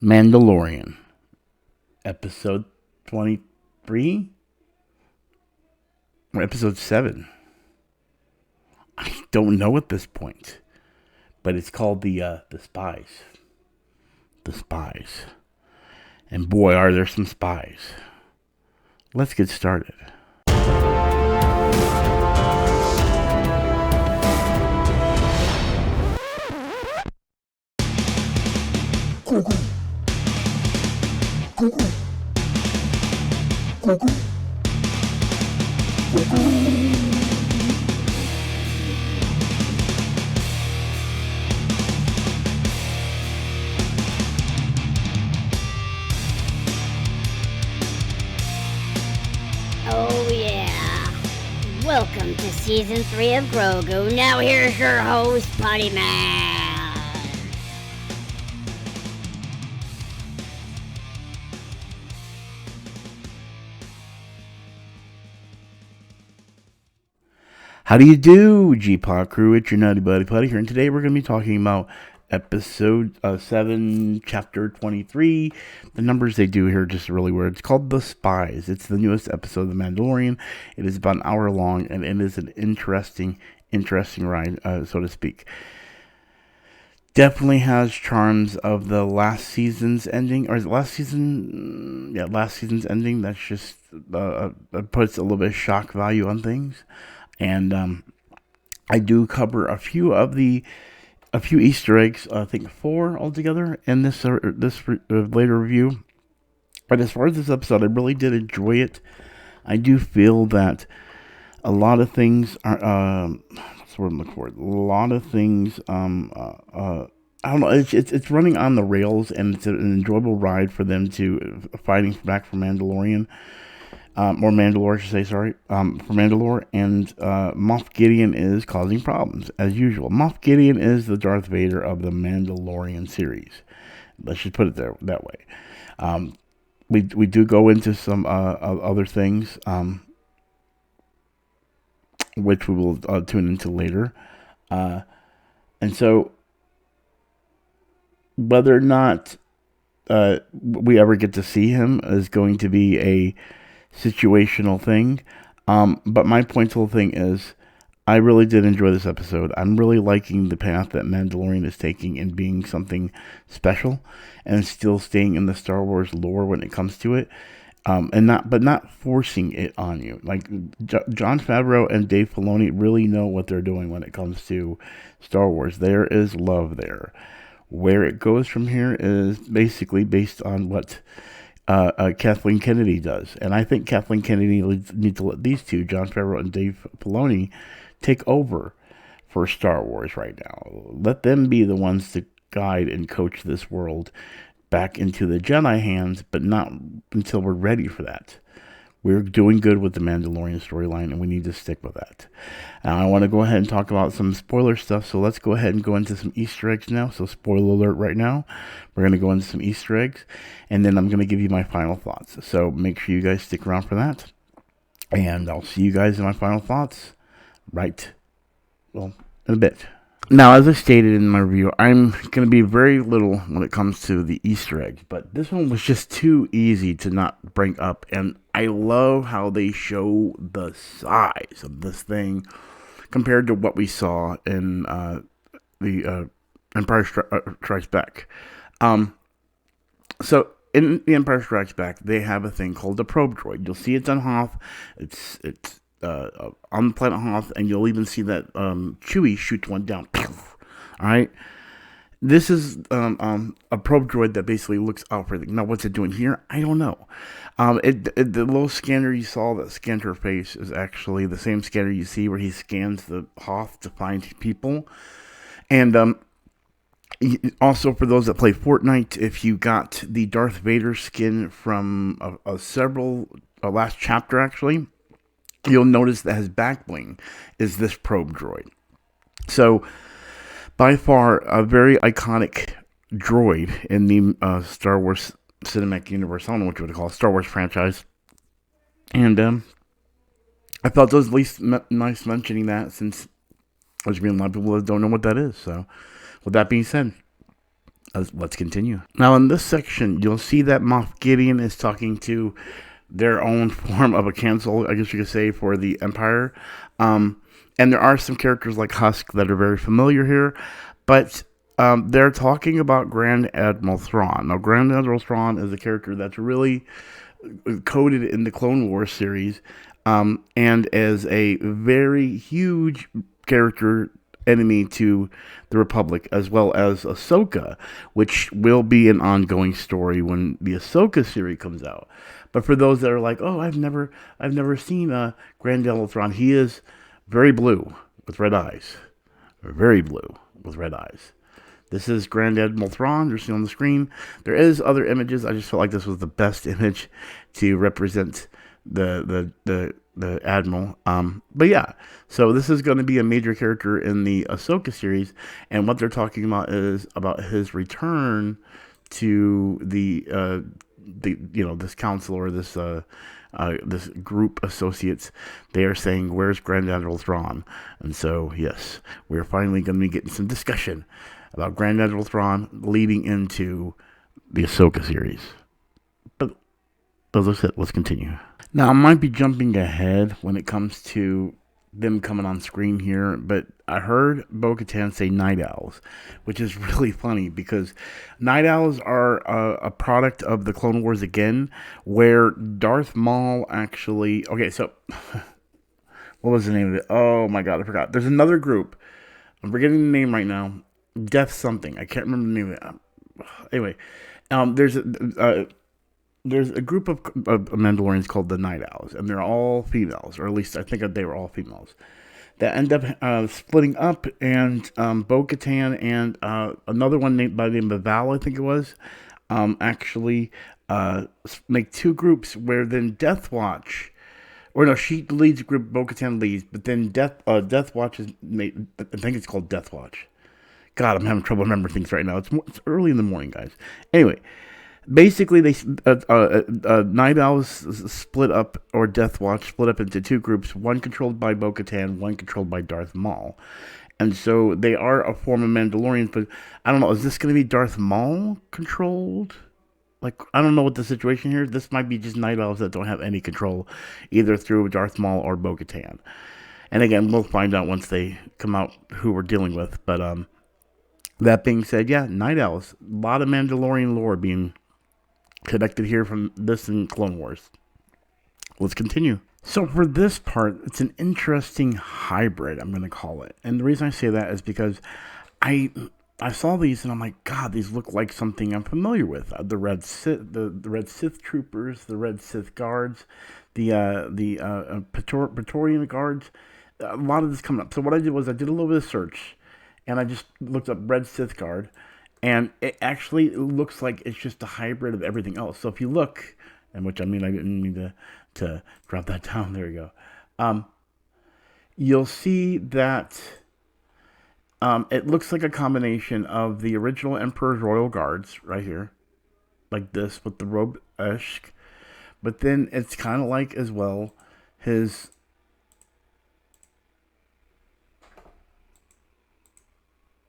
Mandalorian, episode 23 or episode 7. I don't know at this point, but it's called the Spies. The Spies. And boy, are there some spies. Let's get started. Grogu. Grogu. Grogu. Grogu. Oh yeah. Welcome to season 3 of Grogu. Now here's your host, Potty Man. How do you do, G-Pod crew? It's your Nutty Buddy Putty here, and today we're going to be talking about episode 7, chapter 23. The numbers they do here are just really weird. It's called The Spies. It's the newest episode of The Mandalorian. It is about an hour long, and it is an interesting ride, so to speak. Definitely has charms of the last season's ending, or is it last season? Yeah, last season's ending. That's just puts a little bit of shock value on things. And I do cover a few Easter eggs. I think 4 altogether in this later review. But as far as this episode, I really did enjoy it. I do feel that a lot of things are what's the word I'm looking for? A lot of things I don't know. It's running on the rails, and it's an enjoyable ride for them to fighting back for Mandalorian. Or Mandalore, I should say, sorry, for Mandalore, and Moff Gideon is causing problems, as usual. Moff Gideon is the Darth Vader of the Mandalorian series. Let's just put it that way. We do go into some other things, which we will tune into later. And so, whether or not we ever get to see him is going to be a situational thing. But my point to the thing is, I really did enjoy this episode. I'm really liking the path that Mandalorian is taking in being something special and still staying in the Star Wars lore when it comes to it. And not forcing it on you. Like Jon Favreau and Dave Filoni really know what they're doing when it comes to Star Wars. There is love there. Where it goes from here is basically based on what Kathleen Kennedy does. And I think Kathleen Kennedy needs to let these two, Jon Favreau and Dave Filoni, take over for Star Wars right now. Let them be the ones to guide and coach this world back into the Jedi hands, but not until we're ready for that. We're doing good with the Mandalorian storyline, and we need to stick with that. Now, I want to go ahead and talk about some spoiler stuff, so let's go ahead and go into some Easter eggs now. So, spoiler alert right now. We're going to go into some Easter eggs, and then I'm going to give you my final thoughts. So, make sure you guys stick around for that. And I'll see you guys in my final thoughts in a bit. Now, as I stated in my review, I'm going to be very little when it comes to the Easter eggs, but this one was just too easy to not bring up, and I love how they show the size of this thing compared to what we saw in the Empire Strikes Back. So, in The Empire Strikes Back, they have a thing called the probe droid. You'll see it's on Hoth. It's on the planet Hoth, and you'll even see that Chewie shoots one down. All right, this is a probe droid that basically looks out for everything. Now, what's it doing here? I don't know. The little scanner you saw that scanned her face is actually the same scanner you see where he scans the Hoth to find people. And also, for those that play Fortnite, if you got the Darth Vader skin from several last chapter, actually, you'll notice that his back bling is this probe droid. So, by far, a very iconic droid in the Star Wars cinematic universe. I don't know what you would call it, Star Wars franchise. And I felt it was at least nice mentioning that, since there's been a lot of people that don't know what that is. So, with that being said, Let's continue. Now, in this section, you'll see that Moff Gideon is talking to their own form of a council, I guess you could say, for the Empire. And there are some characters like Husk that are very familiar here, but they're talking about Grand Admiral THRAWN. Now, Grand Admiral THRAWN is a character that's really coded in the Clone Wars series, and as a very huge character enemy to the Republic, as well as Ahsoka, which will be an ongoing story when the Ahsoka series comes out. But for those that are like, oh, I've never seen Grand Admiral THRAWN, he is very blue with red eyes, very blue with red eyes. This is Grand Admiral THRAWN. You're seeing on the screen. There is other images. I just felt like this was the best image to represent the Admiral. But yeah, so this is going to be a major character in the Ahsoka series, and what they're talking about is about his return to the this council or this this group associates. They are saying, where's Grand Admiral THRAWN? And so yes, we're finally going to be getting some discussion about Grand Admiral THRAWN leading into the Ahsoka series. But as I said, let's continue. Now, I might be jumping ahead when it comes to them coming on screen here, but I heard Bo-Katan say night owls, which is really funny because night owls are a product of the Clone Wars again, where Darth Maul actually... Okay, so... what was the name of it? Oh my god, I forgot. There's another group. I'm forgetting the name right now. Death something. I can't remember the name of it. Anyway, there's a group of Mandalorians called the Night Owls, and they're all females, or at least I think they were all females, that end up splitting up, and Bo-Katan and another one named by the name of Val, I think it was, actually make two groups where then Death Watch, or no, she leads a group, Bo-Katan leads, but then Death Watch is made, I think it's called Death Watch. God, I'm having trouble remembering things right now. It's early in the morning, guys. Anyway, basically, they Night Owls split up, or Death Watch split up into two groups, one controlled by Bo-Katan, one controlled by Darth Maul. And so they are a form of Mandalorians, but I don't know, is this going to be Darth Maul controlled? Like, I don't know what the situation here is. This might be just Night Owls that don't have any control, either through Darth Maul or Bo-Katan. And again, we'll find out once they come out who we're dealing with. But that being said, yeah, Night Owls. A lot of Mandalorian lore being connected here from this and Clone Wars. Let's continue. So for this part, it's an interesting hybrid, I'm going to call it. And the reason I say that is because I saw these and I'm like, God, these look like something I'm familiar with. The Red Sith Troopers, the Red Sith Guards, the Praetorian Guards. A lot of this coming up. So what I did was I did a little bit of search, and I just looked up Red Sith Guard, and it actually looks like it's just a hybrid of everything else. So if you look, and which I mean, I didn't mean to drop that down. There you go. You'll see that it looks like a combination of the original Emperor's Royal Guards right here, like this with the robe-esque, but then it's kind of like as well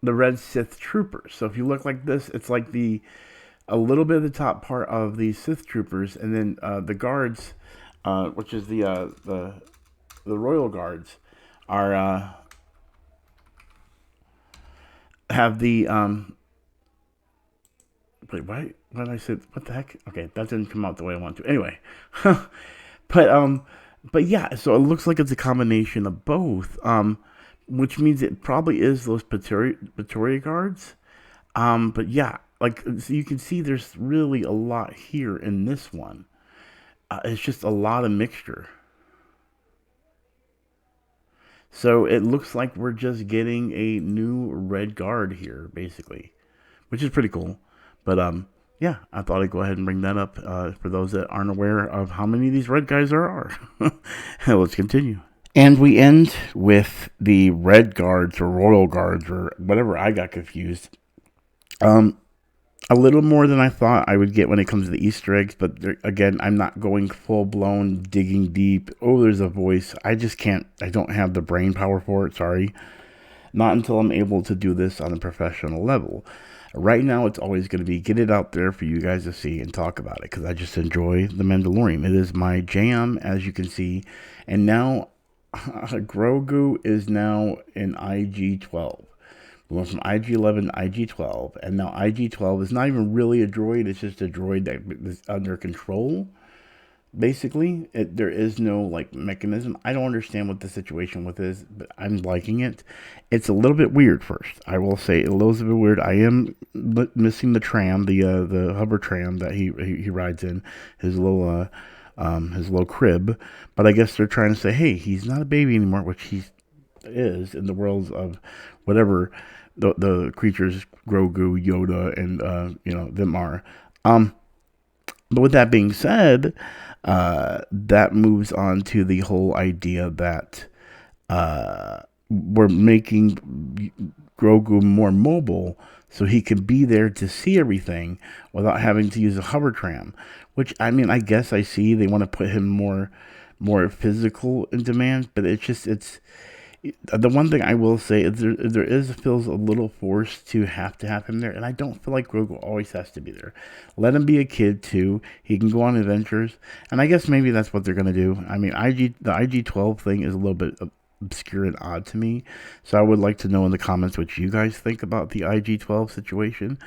the Red Sith Troopers. So if you look like this, it's like a little bit of the top part of the Sith Troopers, and then the guards, which is the Royal Guards, are have the wait, why did I say what the heck? Okay, that didn't come out the way I want to. Anyway, but yeah, so it looks like it's a combination of both. Which means it probably is those Praetorian Guards. But yeah, like so you can see there's really a lot here in this one. It's just a lot of mixture. So it looks like we're just getting a new Red Guard here, basically. Which is pretty cool. But yeah, I thought I'd go ahead and bring that up for those that aren't aware of how many of these red guys there are. Let's continue. And we end with the Red Guards or Royal Guards or whatever. I got confused. A little more than I thought I would get when it comes to the Easter eggs. But again, I'm not going full-blown digging deep. Oh, there's a voice. I just can't. I don't have the brain power for it. Sorry. Not until I'm able to do this on a professional level. Right now, it's always going to be get it out there for you guys to see and talk about it because I just enjoy The Mandalorian. It is my jam, as you can see. And now, Grogu is now in IG-12. We went from IG-11 to IG-12, and now IG-12 is not even really a droid. It's just a droid that is under control. Basically, there is no like mechanism. I don't understand what the situation with is, but I'm liking it. It's a little bit weird. First, I will say a little bit weird. I am missing the tram, the hover tram that he rides in, his little crib. But I guess they're trying to say, hey, he's not a baby anymore, which he is in the worlds of whatever the creatures Grogu, Yoda, and them are. But with that being said, that moves on to the whole idea that we're making Grogu more mobile so he can be there to see everything without having to use a hover tram. Which, I mean, I guess I see they want to put him more physical in demand, but it's the one thing I will say is there feels a little forced to have him there, and I don't feel like Grogu always has to be there. Let him be a kid too. He can go on adventures, and I guess maybe that's what they're gonna do. I mean, the IG-12 thing is a little bit obscure and odd to me, so I would like to know in the comments what you guys think about the IG-12 situation.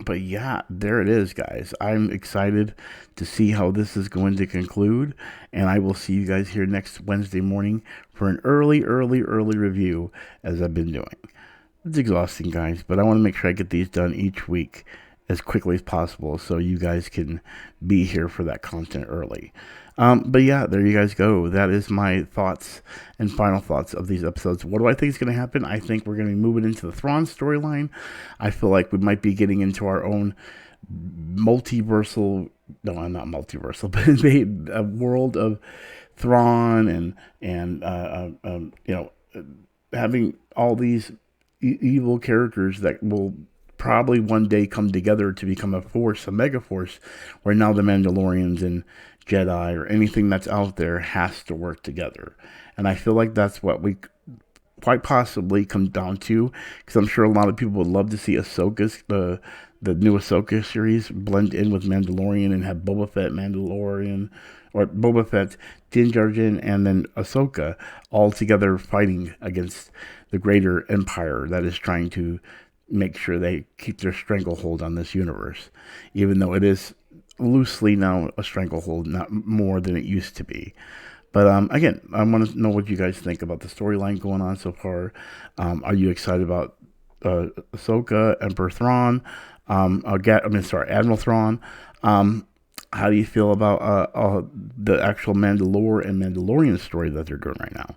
But yeah, there it is, guys. I'm excited to see how this is going to conclude, and I will see you guys here next Wednesday morning for an early review, as I've been doing. It's exhausting, guys, but I want to make sure I get these done each week as quickly as possible so you guys can be here for that content early. But yeah, there you guys go. That is my thoughts and final thoughts of these episodes. What do I think is going to happen? I think we're going to be moving into the THRAWN storyline. I feel like we might be getting into our own multiversal, no, not multiversal, but a world of THRAWN and having all these evil characters that will probably one day come together to become a force, a mega force, where now the Mandalorians and Jedi or anything that's out there has to work together. And I feel like that's what we quite possibly come down to, because I'm sure a lot of people would love to see Ahsoka's the new Ahsoka series blend in with Mandalorian and have Boba Fett Mandalorian, or Boba Fett, Din Djarin, and then Ahsoka all together fighting against the greater empire that is trying to make sure they keep their stranglehold on this universe, even though it is loosely now a stranglehold, not more than it used to be. But again, I want to know what you guys think about the storyline going on so far. Are you excited about Ahsoka, Emperor Thrawn? Admiral Thrawn. How do you feel about the actual Mandalore and Mandalorian story that they're doing right now?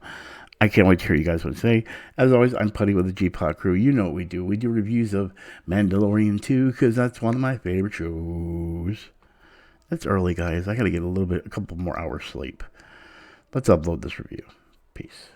I can't wait to hear you guys what to say. As always, I'm Putty with the G-Pod crew. You know what we do. We do reviews of Mandalorian 2 because that's one of my favorite shows. It's early, guys. I got to get a couple more hours sleep. Let's upload this review. Peace.